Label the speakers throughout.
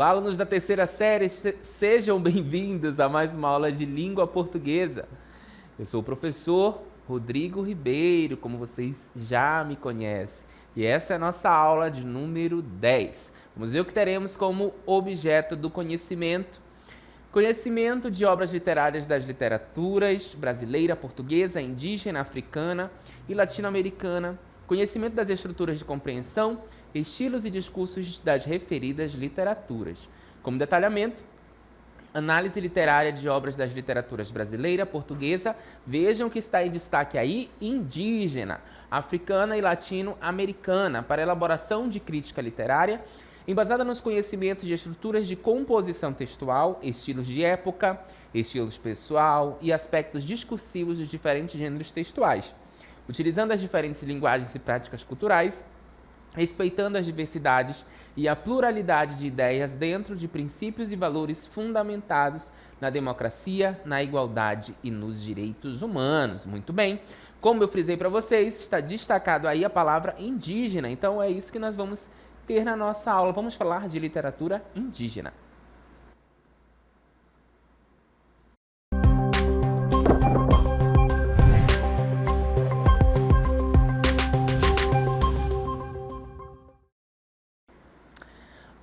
Speaker 1: Olá, alunos da terceira série, sejam bem-vindos a mais uma aula de língua portuguesa. Eu sou o professor Rodrigo Ribeiro, como vocês já me conhecem, e essa é a nossa aula de número 10. Vamos ver o que teremos como objeto do conhecimento. Conhecimento de obras literárias das literaturas brasileira, portuguesa, indígena, africana e latino-americana. Conhecimento das estruturas de compreensão, estilos e discursos das referidas literaturas. Como detalhamento, análise literária de obras das literaturas brasileira, portuguesa, vejam que está em destaque aí, indígena, africana e latino-americana, para elaboração de crítica literária, embasada nos conhecimentos de estruturas de composição textual, estilos de época, estilos pessoal e aspectos discursivos dos diferentes gêneros textuais, utilizando as diferentes linguagens e práticas culturais, respeitando as diversidades e a pluralidade de ideias dentro de princípios e valores fundamentados na democracia, na igualdade e nos direitos humanos. Muito bem. Como eu frisei para vocês, está destacado aí a palavra indígena. Então é isso que nós vamos ter na nossa aula. Vamos falar de literatura indígena.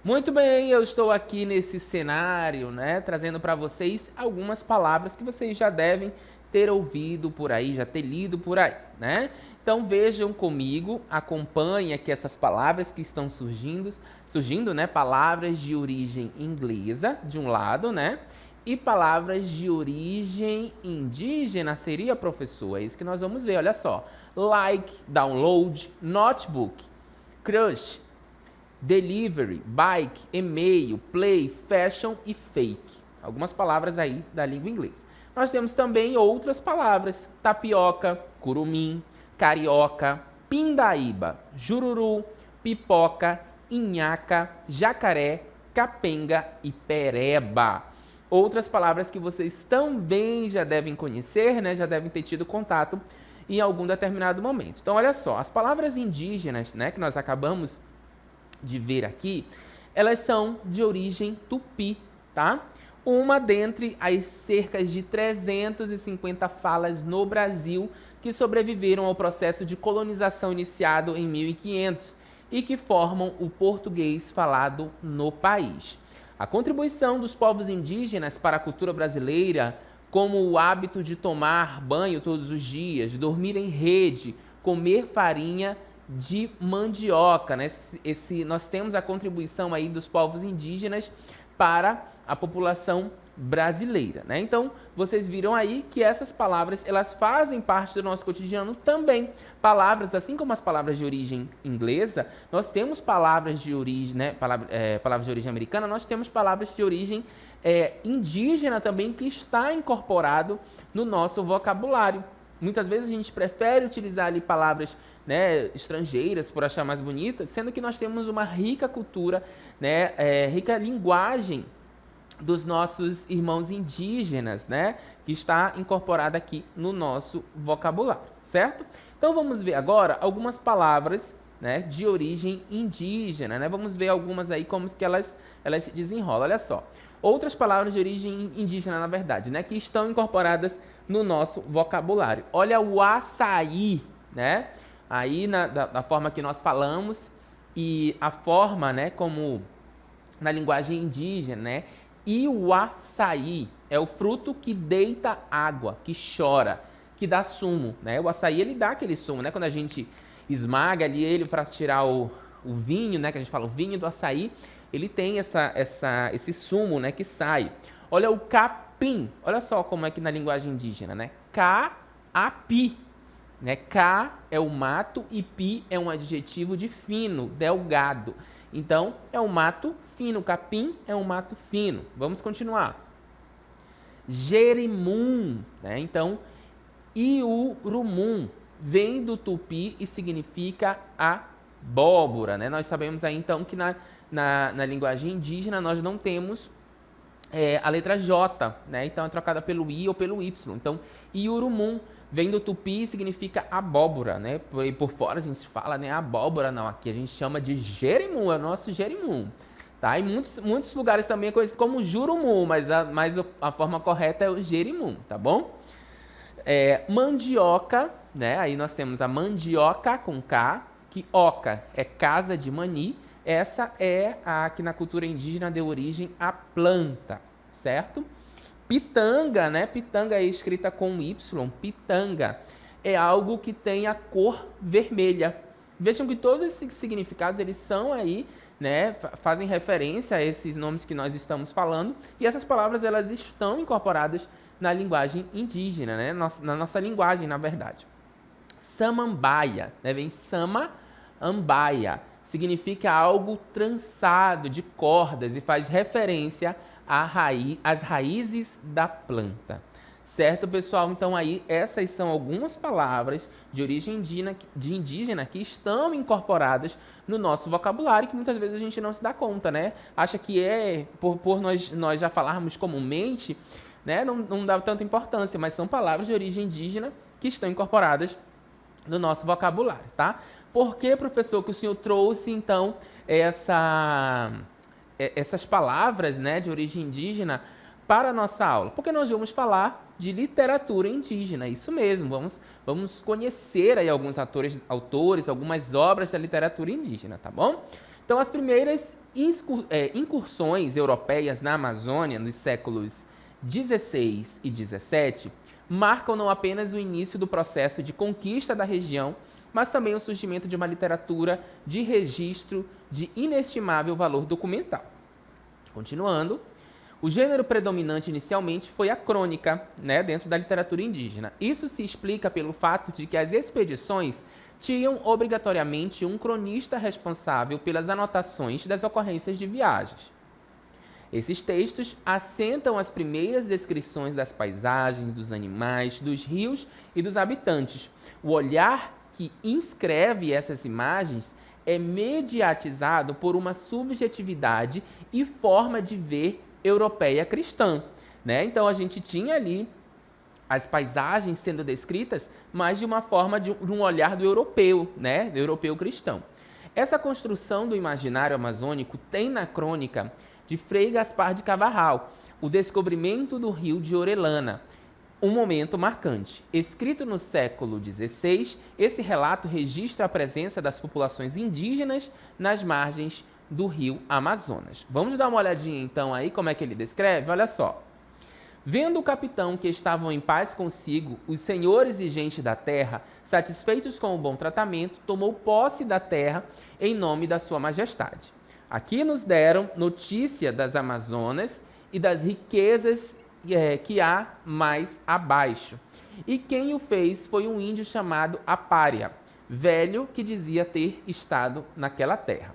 Speaker 1: Muito bem, eu estou aqui nesse cenário, né, trazendo para vocês algumas palavras que vocês já devem ter ouvido por aí, já ter lido por aí, né? Então vejam comigo, acompanhem aqui essas palavras que estão surgindo, né, palavras de origem inglesa, de um lado, né, e palavras de origem indígena, seria, professor? É isso que nós vamos ver, olha só. Like, download, notebook, crush, delivery, bike, e-mail, play, fashion e fake. Algumas palavras aí da língua inglesa. Nós temos também outras palavras: tapioca, curumim, carioca, pindaíba, jururu, pipoca, inhaca, jacaré, capenga e pereba. Outras palavras que vocês também já devem conhecer, né? Já devem ter tido contato em algum determinado momento. Então, olha só, as palavras indígenas, né, que nós acabamos de ver aqui, elas são de origem tupi, tá? Uma dentre as cerca de 350 falas no Brasil que sobreviveram ao processo de colonização iniciado em 1500 e que formam o português falado no país. A contribuição dos povos indígenas para a cultura brasileira, como o hábito de tomar banho todos os dias, dormir em rede, comer farinha de mandioca, né? Nós temos a contribuição aí dos povos indígenas para a população brasileira, né? Então, vocês viram aí que essas palavras, elas fazem parte do nosso cotidiano também. Palavras, assim como as palavras de origem inglesa, nós temos palavras de origem, né? Palavras de origem americana, nós temos palavras de origem indígena também, que está incorporado no nosso vocabulário. Muitas vezes a gente prefere utilizar ali palavras, né, estrangeiras por achar mais bonitas, sendo que nós temos uma rica cultura, né, rica linguagem dos nossos irmãos indígenas, né, que está incorporada aqui no nosso vocabulário, certo? Então vamos ver agora algumas palavras, né, de origem indígena, né? Vamos ver algumas aí como que elas se desenrolam. Olha só. Outras palavras de origem indígena, na verdade, né, que estão incorporadas no nosso vocabulário. Olha o açaí, né? Aí da forma que nós falamos e a forma, né, como na linguagem indígena, né? E o açaí é o fruto que deita água, que chora, que dá sumo, né? O açaí, ele dá aquele sumo, né? Quando a gente esmaga ali ele para tirar o vinho, né, que a gente fala o vinho do açaí, ele tem esse sumo, né, que sai. Olha o capim, olha só como é que na linguagem indígena, né? Ca-api, né? Ca é o mato e pi é um adjetivo de fino, delgado. Então, é um mato fino, capim é um mato fino. Vamos continuar. Jerimum, né? Então, iurumum vem do tupi e significa abóbora, né? Nós sabemos aí, então, que na linguagem indígena nós não temos a letra J, né? Então é trocada pelo I ou pelo Y. Então, iurumum vem do tupi e significa abóbora, né? Por fora a gente fala, né, abóbora, não. Aqui a gente chama de jerimum, é o nosso jerimum. tá? Em muitos lugares também é conhecido como Jurumu, mas a forma correta é o Jerimum, tá bom? Mandioca, né? Aí nós temos a mandioca com K, que oca é casa de mani. Essa é a que na cultura indígena deu origem à planta, certo? Pitanga, né? Pitanga é escrita com Y. Pitanga é algo que tem a cor vermelha. Vejam que todos esses significados, eles são aí, né? Fazem referência a esses nomes que nós estamos falando. E essas palavras, elas estão incorporadas na linguagem indígena, né? Na nossa linguagem, na verdade. Samambaia, né? Vem Sama-ambaia. Significa algo trançado de cordas e faz referência às raízes da planta. Certo, pessoal? Então, aí, essas são algumas palavras de origem indígena que estão incorporadas no nosso vocabulário, que muitas vezes a gente não se dá conta, né? Acha que por nós já falarmos comumente, né? Não dá tanta importância, mas são palavras de origem indígena que estão incorporadas no nosso vocabulário, tá? Por que, professor, que o senhor trouxe, então, essas palavras, né, de origem indígena para a nossa aula? Porque nós vamos falar de literatura indígena, isso mesmo, vamos conhecer aí alguns autores, algumas obras da literatura indígena, tá bom? Então, as primeiras incursões europeias na Amazônia, nos séculos 16 e 17, marcam não apenas o início do processo de conquista da região, mas também o surgimento de uma literatura de registro de inestimável valor documental. Continuando, o gênero predominante inicialmente foi a crônica, né, dentro da literatura indígena. Isso se explica pelo fato de que as expedições tinham obrigatoriamente um cronista responsável pelas anotações das ocorrências de viagens. Esses textos assentam as primeiras descrições das paisagens, dos animais, dos rios e dos habitantes. O olhar que inscreve essas imagens é mediatizado por uma subjetividade e forma de ver europeia cristã, né? Então a gente tinha ali as paisagens sendo descritas, mas de uma forma de um olhar do europeu, né? Do europeu cristão. Essa construção do imaginário amazônico tem na crônica de Frei Gaspar de Cavarral o descobrimento do rio de Orellana, um momento marcante. Escrito no século XVI, esse relato registra a presença das populações indígenas nas margens do rio Amazonas. Vamos dar uma olhadinha então aí como é que ele descreve? Olha só. Vendo o capitão que estavam em paz consigo, os senhores e gente da terra, satisfeitos com o bom tratamento, tomou posse da terra em nome da sua majestade. Aqui nos deram notícia das Amazonas e das riquezas que há mais abaixo. E quem o fez foi um índio chamado Apária, velho que dizia ter estado naquela terra.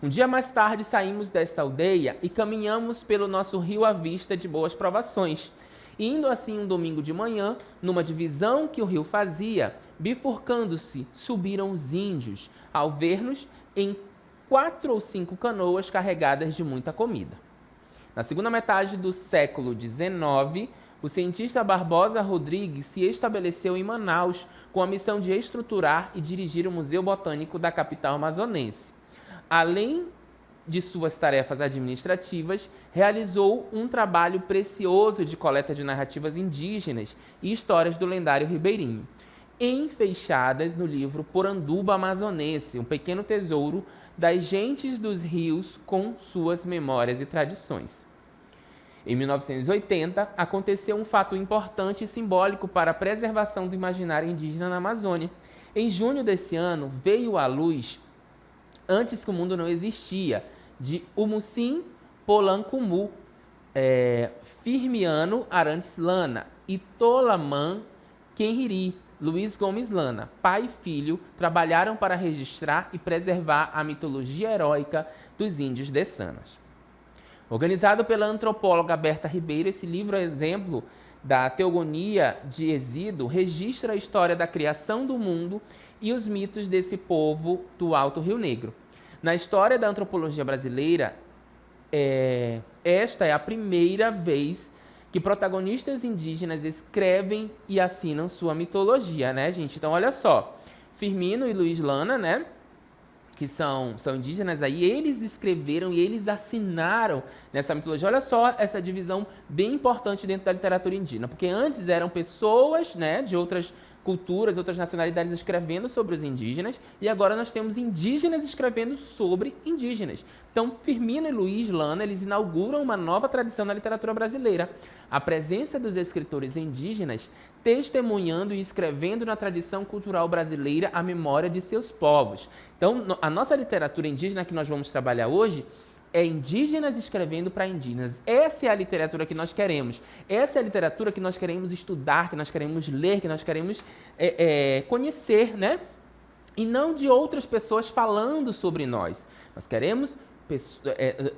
Speaker 1: Um dia mais tarde saímos desta aldeia e caminhamos pelo nosso rio à vista de boas provações. Indo assim um domingo de manhã, numa divisão que o rio fazia, bifurcando-se, subiram os índios, ao ver-nos em 4 ou 5 canoas carregadas de muita comida. Na segunda metade do século XIX, o cientista Barbosa Rodrigues se estabeleceu em Manaus com a missão de estruturar e dirigir o Museu Botânico da capital amazonense. Além de suas tarefas administrativas, realizou um trabalho precioso de coleta de narrativas indígenas e histórias do lendário ribeirinho, enfeixadas no livro Poranduba Amazonense, um pequeno tesouro das gentes dos rios com suas memórias e tradições. Em 1980, aconteceu um fato importante e simbólico para a preservação do imaginário indígena na Amazônia. Em junho desse ano, veio à luz, antes que o mundo não existia, de Umusim Polancumu, Firmiano Arantes Lana e Tolaman Kenhiri, Luiz Gomes Lana, pai e filho, trabalharam para registrar e preservar a mitologia heróica dos índios dessanas. Organizado pela antropóloga Berta Ribeiro, esse livro, exemplo da teogonia de Exído, registra a história da criação do mundo e os mitos desse povo do Alto Rio Negro. Na história da antropologia brasileira, esta é a primeira vez que protagonistas indígenas escrevem e assinam sua mitologia, né, gente? Então, olha só, Firmino e Luiz Lana, né, que são indígenas aí, eles escreveram e eles assinaram nessa mitologia. Olha só essa divisão bem importante dentro da literatura indígena, porque antes eram pessoas, né, de outras culturas, outras nacionalidades escrevendo sobre os indígenas, e agora nós temos indígenas escrevendo sobre indígenas. Então, Firmino e Luiz Lana, eles inauguram uma nova tradição na literatura brasileira. A presença dos escritores indígenas testemunhando e escrevendo na tradição cultural brasileira a memória de seus povos. Então, a nossa literatura indígena que nós vamos trabalhar hoje é indígenas escrevendo para indígenas. Essa é a literatura que nós queremos. Essa é a literatura que nós queremos estudar, que nós queremos ler, que nós queremos conhecer, né? E não de outras pessoas falando sobre nós. Nós queremos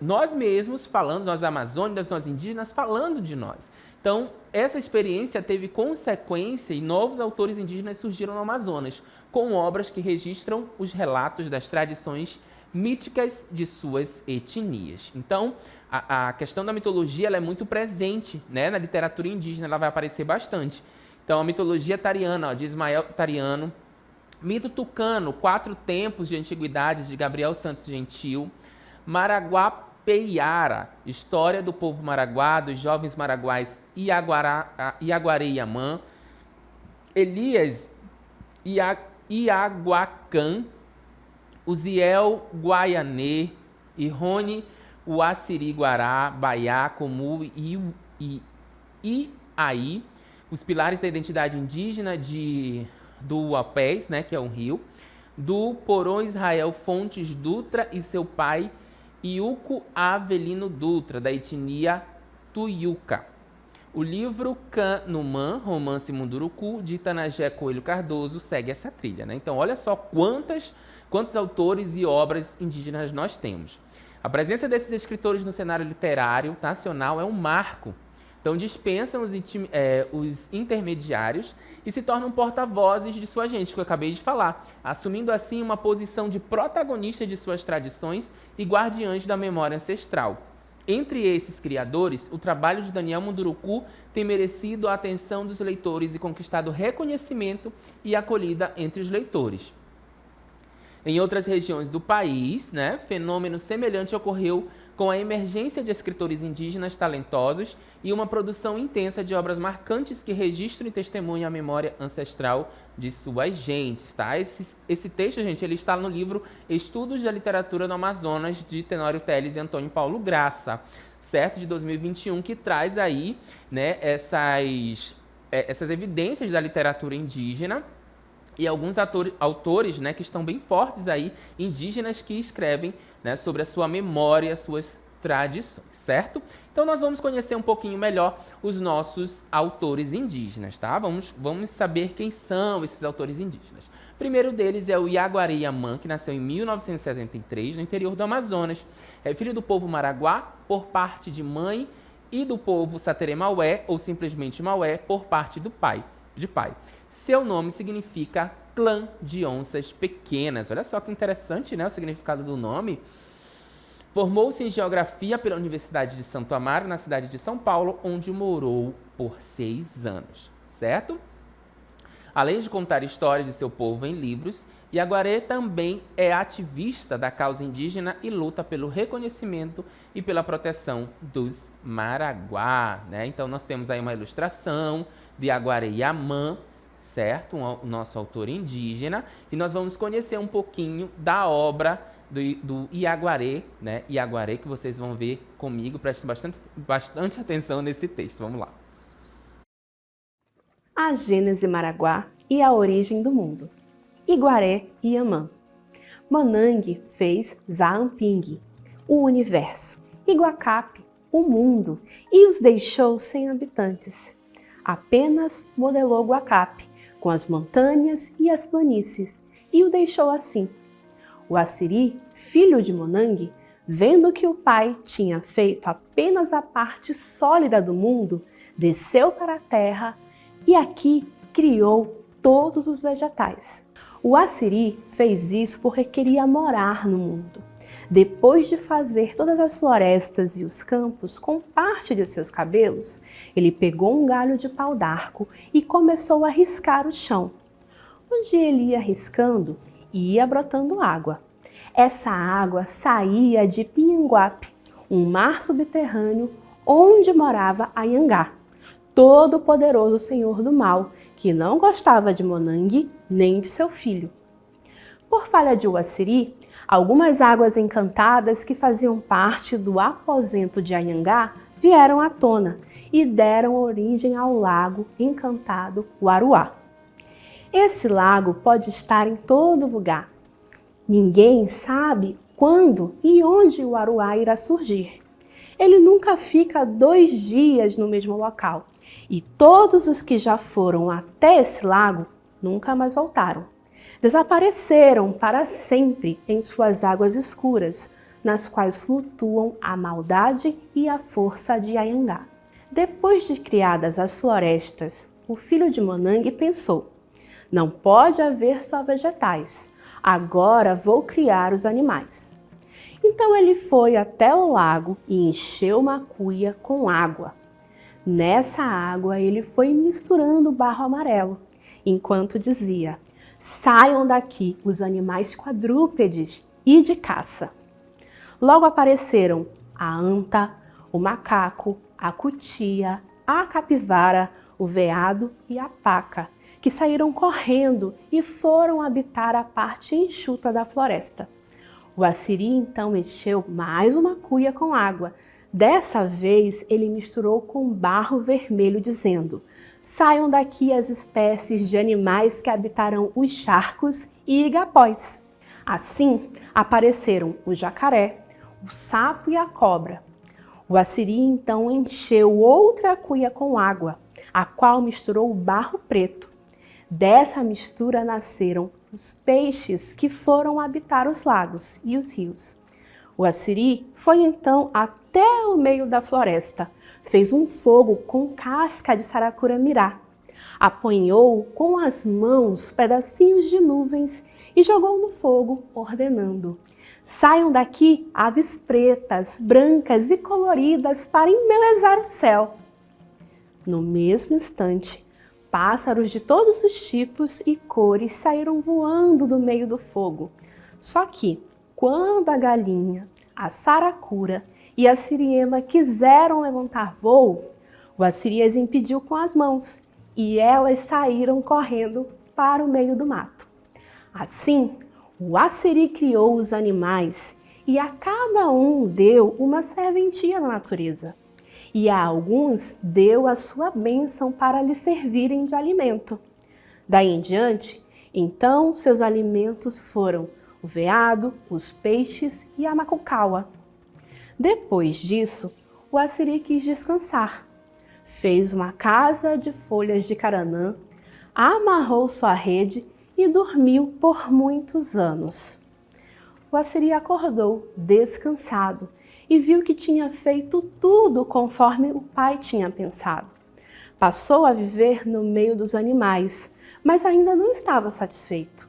Speaker 1: nós mesmos falando, nós amazônicos, nós indígenas, falando de nós. Então, essa experiência teve consequência e novos autores indígenas surgiram no Amazonas, com obras que registram os relatos das tradições míticas de suas etnias. Então, a questão da mitologia ela é muito presente, né, na literatura indígena, ela vai aparecer bastante. Então, a mitologia tariana, ó, de Ismael Tariano, mito tucano, 4 tempos de antiguidade, de Gabriel Santos Gentil, Maraguapeiara, história do povo maraguá, dos jovens maraguais Iaguaré e Yamã, Elias Iaguacã, Uziel Guaianê, Irone Uassiri Guará, Baiá, Comu e Iai, os pilares da identidade indígena do Uapés, né, que é um rio, do Porão Israel Fontes Dutra e seu pai Iuco Avelino Dutra, da etnia Tuiuca. O livro Canumã, Romance Munduruku, de Itanagé Coelho Cardoso, segue essa trilha, né? Então, olha só quantos autores e obras indígenas nós temos. A presença desses escritores no cenário literário nacional é um marco. Então, dispensam os intermediários e se tornam porta-vozes de sua gente, que eu acabei de falar, assumindo assim uma posição de protagonista de suas tradições e guardiães da memória ancestral. Entre esses criadores, o trabalho de Daniel Munduruku tem merecido a atenção dos leitores e conquistado reconhecimento e acolhida entre os leitores. Em outras regiões do país, né, fenômeno semelhante ocorreu com a emergência de escritores indígenas talentosos e uma produção intensa de obras marcantes que registram e testemunham a memória ancestral de suas gentes. Tá? Esse texto, gente, ele está no livro Estudos da Literatura no Amazonas, de Tenório Teles e Antônio Paulo Graça, certo? De 2021, que traz aí, né, essas evidências da literatura indígena e alguns autores, né, que estão bem fortes aí, indígenas, que escrevem, né, sobre a sua memória, suas tradições, certo? Então nós vamos conhecer um pouquinho melhor os nossos autores indígenas, tá? Vamos saber quem são esses autores indígenas. O primeiro deles é o Iaguaré Yamã, que nasceu em 1973, no interior do Amazonas. É filho do povo Maraguá, por parte de mãe, e do povo Sateré Maué, ou simplesmente Maué, por parte de pai. Seu nome significa clã de onças pequenas. Olha só que interessante, né, o significado do nome. Formou-se em Geografia pela Universidade de Santo Amaro, na cidade de São Paulo, onde morou por 6 anos, certo? Além de contar histórias de seu povo em livros, Iaguaré também é ativista da causa indígena e luta pelo reconhecimento e pela proteção dos Maraguá, né? Então, nós temos aí uma ilustração de Iaguaré Yamã, certo? O nosso autor indígena. E nós vamos conhecer um pouquinho da obra do Iaguaré, né? Iaguaré, que vocês vão ver comigo. Prestem bastante atenção nesse texto. Vamos lá.
Speaker 2: A Gênese Maraguá e a origem do mundo. Iguaré e Yamã. Monangue fez Zaamping, o universo. Iguacape, o mundo, e os deixou sem habitantes. Apenas modelou Guacape, com as montanhas e as planícies, e o deixou assim. O Assiri, filho de Monangue, vendo que o pai tinha feito apenas a parte sólida do mundo, desceu para a terra e aqui criou todos os vegetais. O Assiri fez isso porque queria morar no mundo. Depois de fazer todas as florestas e os campos com parte de seus cabelos, ele pegou um galho de pau-d'arco e começou a riscar o chão. Onde ele ia riscando, ia brotando água. Essa água saía de Pinhanguape, um mar subterrâneo onde morava Anhangá, todo-poderoso senhor do mal, que não gostava de Monangue nem de seu filho. Por falha de Uassiri, algumas águas encantadas que faziam parte do aposento de Anhangá vieram à tona e deram origem ao lago encantado Uaruá. Esse lago pode estar em todo lugar. Ninguém sabe quando e onde o Uaruá irá surgir. Ele nunca fica 2 dias no mesmo local, e todos os que já foram até esse lago nunca mais voltaram. Desapareceram para sempre em suas águas escuras, nas quais flutuam a maldade e a força de Anhangá. Depois de criadas as florestas, o filho de Monangue pensou: não pode haver só vegetais, agora vou criar os animais. Então ele foi até o lago e encheu uma cuia com água. Nessa água ele foi misturando barro amarelo, enquanto dizia: saiam daqui os animais quadrúpedes e de caça. Logo apareceram a anta, o macaco, a cutia, a capivara, o veado e a paca, que saíram correndo e foram habitar a parte enxuta da floresta. Uassiri então encheu mais uma cuia com água. Dessa vez ele misturou com barro vermelho, dizendo: saiam daqui as espécies de animais que habitarão os charcos e igapós. Assim apareceram o jacaré, o sapo e a cobra. Uassiri então encheu outra cuia com água, a qual misturou barro preto. Dessa mistura nasceram os peixes que foram habitar os lagos e os rios. Uassiri foi então até o meio da floresta, fez um fogo com casca de saracura-mirá, apanhou com as mãos pedacinhos de nuvens e jogou no fogo, ordenando: saiam daqui aves pretas, brancas e coloridas para embelezar o céu. No mesmo instante, pássaros de todos os tipos e cores saíram voando do meio do fogo. Só que, quando a galinha, a saracura e a siriema quiseram levantar voo, Uassiri as impediu com as mãos e elas saíram correndo para o meio do mato. Assim, Uassiri criou os animais e a cada um deu uma serventia na natureza. E a alguns deu a sua bênção para lhe servirem de alimento. Daí em diante, então seus alimentos foram o veado, os peixes e a macucaua. Depois disso, Uassiri quis descansar. Fez uma casa de folhas de caranã, amarrou sua rede e dormiu por muitos anos. Uassiri acordou descansado e viu que tinha feito tudo conforme o pai tinha pensado. Passou a viver no meio dos animais, mas ainda não estava satisfeito.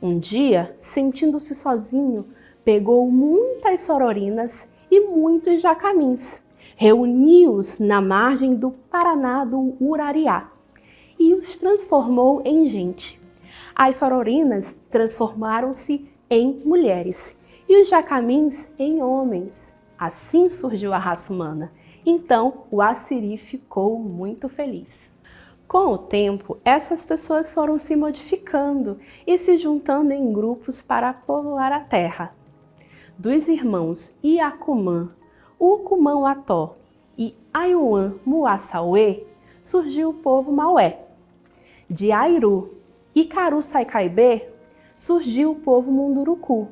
Speaker 2: Um dia, sentindo-se sozinho, pegou muitas sororinas e muitos jacamins, reuniu-os na margem do Paraná do Urariá e os transformou em gente. As sororinas transformaram-se em mulheres e os jacamins em homens. Assim surgiu a raça humana. Então, Uassiri ficou muito feliz. Com o tempo, essas pessoas foram se modificando e se juntando em grupos para povoar a terra. Dos irmãos Iacumã, Ucumã-Ató e Aiuã Muassauê, surgiu o povo Maué. De Airu e Caru-Saicaibê, surgiu o povo Munduruku.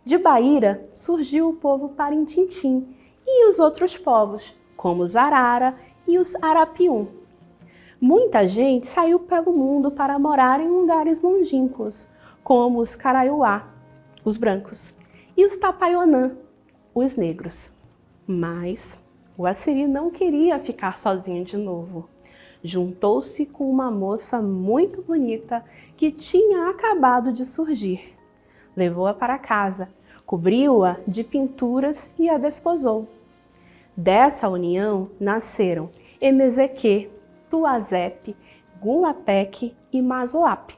Speaker 2: De Baíra surgiu o povo Parintintim e os outros povos, como os Arara e os Arapium. Muita gente saiu pelo mundo para morar em lugares longínquos, como os Caraiuá, os brancos, e os Tapaionã, os negros. Mas Uassiri não queria ficar sozinho de novo. Juntou-se com uma moça muito bonita que tinha acabado de surgir. Levou-a para casa, cobriu-a de pinturas e a desposou. Dessa união nasceram Emezequê, Tuazepe, Gulapeque e Mazoape.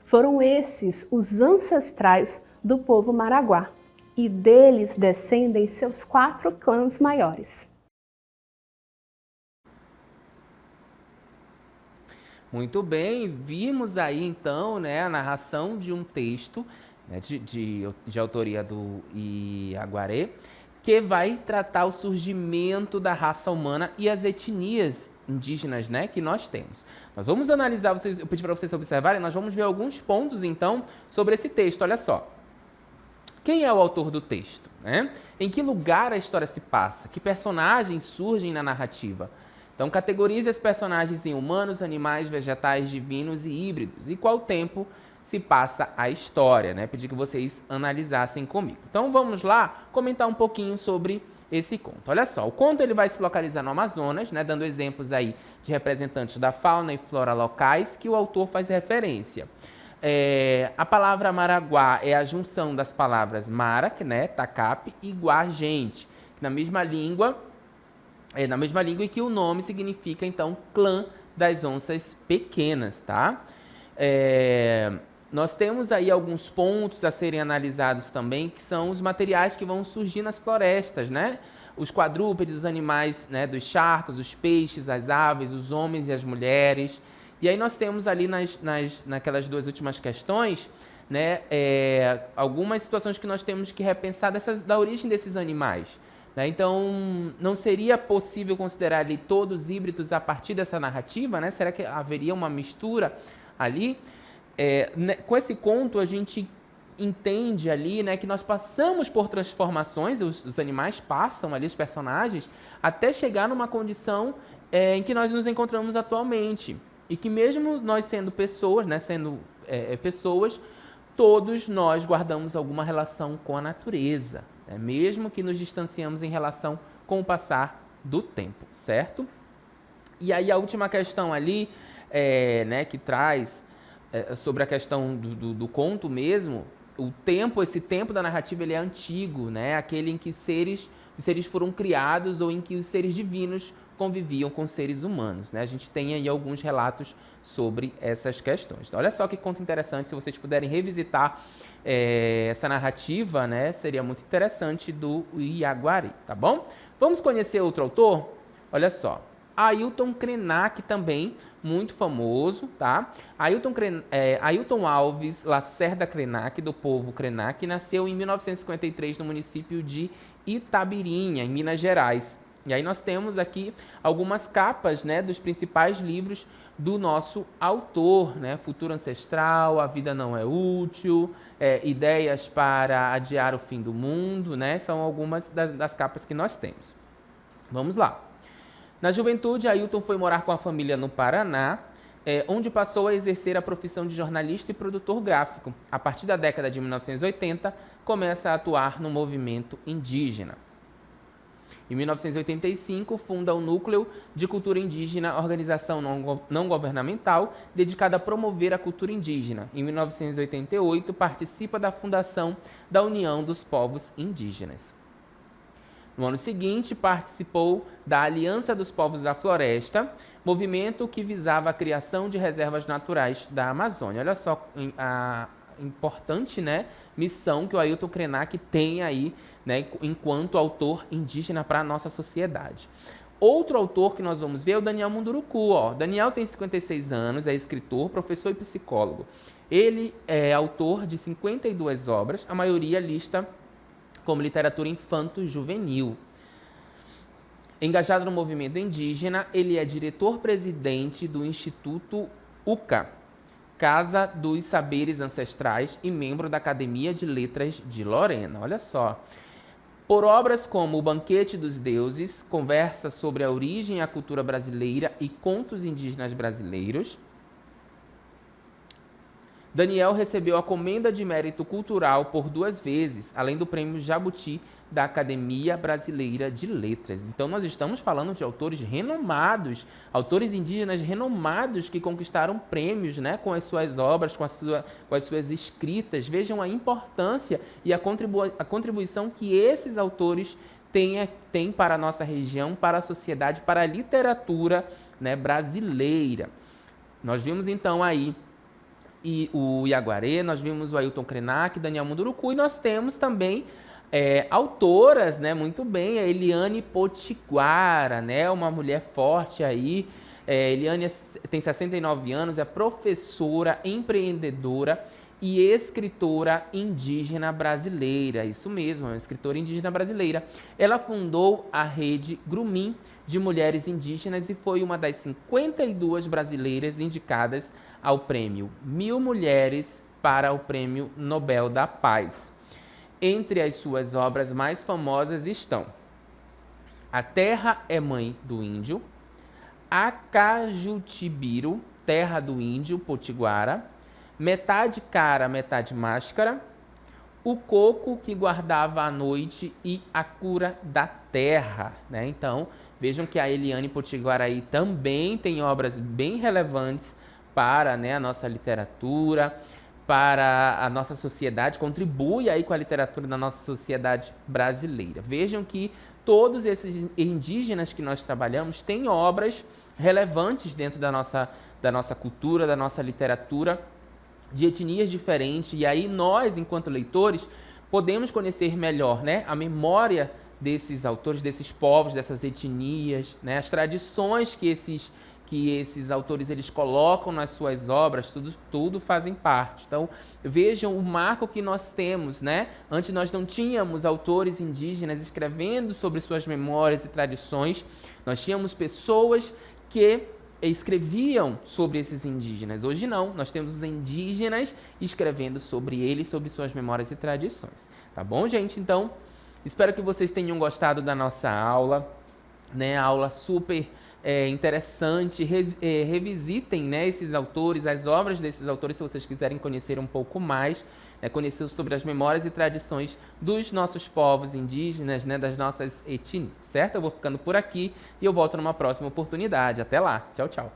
Speaker 2: Foram esses os ancestrais do povo Maraguá, e deles descendem seus 4 clãs maiores.
Speaker 1: Muito bem, vimos aí então, né, a narração de um texto, né, de autoria do Iaguaré, que vai tratar o surgimento da raça humana e as etnias indígenas, né, que nós temos. Nós vamos analisar, eu pedi para vocês observarem, nós vamos ver alguns pontos então sobre esse texto, olha só. Quem é o autor do texto? Né? Em que lugar a história se passa? Que personagens surgem na narrativa? Então, categorize os personagens em humanos, animais, vegetais, divinos e híbridos. E qual tempo se passa a história, né? Pedi que vocês analisassem comigo. Então, vamos lá comentar um pouquinho sobre esse conto. Olha só, o conto ele vai se localizar no Amazonas, né? Dando exemplos aí de representantes da fauna e flora locais que o autor faz referência. A palavra Maraguá é a junção das palavras Mara, né, Tacape, e Guá, gente, na mesma língua em que o nome significa, então, clã das onças pequenas, tá? Nós temos aí alguns pontos a serem analisados também, que são os materiais que vão surgir nas florestas, né? Os quadrúpedes, os animais, né, dos charcos, os peixes, as aves, os homens e as mulheres. E aí nós temos ali naquelas duas últimas questões, né, algumas situações que nós temos que repensar da origem desses animais. Né? Então, não seria possível considerar ali todos híbridos a partir dessa narrativa? Né? Será que haveria uma mistura ali? Com esse conto, a gente entende ali, né, que nós passamos por transformações, os animais passam ali, os personagens, até chegar numa condição em que nós nos encontramos atualmente. E que mesmo nós sendo pessoas, né, pessoas, todos nós guardamos alguma relação com a natureza, né, mesmo que nos distanciamos em relação com o passar do tempo, certo? E aí a última questão ali, né, que traz sobre a questão do conto mesmo, esse tempo da narrativa ele é antigo, né, aquele em que os seres foram criados ou em que os seres divinos conviviam com seres humanos, né? A gente tem aí alguns relatos sobre essas questões. Então, olha só que conto interessante, se vocês puderem revisitar essa narrativa, né? Seria muito interessante do Iaguaré, tá bom? Vamos conhecer outro autor? Olha só, Ailton Krenak também, muito famoso, tá? Ailton Alves Lacerda Krenak, do povo Krenak, nasceu em 1953 no município de Itabirinha, em Minas Gerais. E aí nós temos aqui algumas capas, né, dos principais livros do nosso autor, né? Futuro Ancestral, A Vida Não é Útil, Ideias para Adiar o Fim do Mundo, né? São algumas das capas que nós temos. Vamos lá. Na juventude, Ailton foi morar com a família no Paraná, onde passou a exercer a profissão de jornalista e produtor gráfico. A partir da década de 1980, começa a atuar no movimento indígena. Em 1985, funda o Núcleo de Cultura Indígena, organização não governamental dedicada a promover a cultura indígena. Em 1988, participa da fundação da União dos Povos Indígenas. No ano seguinte, participou da Aliança dos Povos da Floresta, movimento que visava a criação de reservas naturais da Amazônia. Olha só a importante, né, missão que o Ailton Krenak tem aí, né, enquanto autor indígena para a nossa sociedade. Outro autor que nós vamos ver é o Daniel Munduruku. Daniel tem 56 anos, é escritor, professor e psicólogo. Ele é autor de 52 obras, a maioria lista como literatura infanto-juvenil. Engajado no movimento indígena, ele é diretor-presidente do Instituto UCA, Casa dos Saberes Ancestrais, e membro da Academia de Letras de Lorena. Olha só. Por obras como O Banquete dos Deuses, conversa sobre a origem e a cultura brasileira e contos indígenas brasileiros, Daniel recebeu a Comenda de Mérito Cultural por 2 vezes, além do Prêmio Jabuti da Academia Brasileira de Letras. Então nós estamos falando de autores renomados, autores indígenas renomados que conquistaram prêmios, né, com as suas obras, com as suas escritas. Vejam a importância e a contribuição que esses autores têm para a nossa região, para a sociedade, para a literatura, né, brasileira. Nós vimos então aí e o Yaguaré, nós vimos o Ailton Krenak, Daniel Munduruku, e nós temos também autoras, né, muito bem, a Eliane Potiguara, né, uma mulher forte aí. Eliane tem 69 anos, é professora, empreendedora e escritora indígena brasileira. Isso mesmo, é uma escritora indígena brasileira. Ela fundou a rede Grumim de mulheres indígenas e foi uma das 52 brasileiras indicadas ao prêmio 1000 Mulheres para o Prêmio Nobel da Paz. Entre as suas obras mais famosas estão A Terra é Mãe do Índio, Acajutibiru, Terra do Índio Potiguara, Metade Cara, Metade Máscara, O Coco que Guardava a Noite e A Cura da Terra, né? Então, vejam que a Eliane Potiguara aí também tem obras bem relevantes para, né, a nossa literatura, para a nossa sociedade, contribui aí com a literatura da nossa sociedade brasileira. Vejam que todos esses indígenas que nós trabalhamos têm obras relevantes dentro da nossa cultura, da nossa literatura, de etnias diferentes, e aí nós, enquanto leitores, podemos conhecer melhor, né, a memória desses autores, desses povos, dessas etnias, né, as tradições que esses autores eles colocam nas suas obras, tudo fazem parte. Então, vejam o marco que nós temos, né? Antes nós não tínhamos autores indígenas escrevendo sobre suas memórias e tradições, nós tínhamos pessoas que escreviam sobre esses indígenas. Hoje não, nós temos os indígenas escrevendo sobre eles, sobre suas memórias e tradições. Tá bom, gente? Então, espero que vocês tenham gostado da nossa aula, né? A aula super interessante. Revisitem, né, esses autores, as obras desses autores, se vocês quiserem conhecer um pouco mais, né, conhecer sobre as memórias e tradições dos nossos povos indígenas, né, das nossas etnias, certo? Eu vou ficando por aqui e eu volto numa próxima oportunidade. Até lá. Tchau, tchau.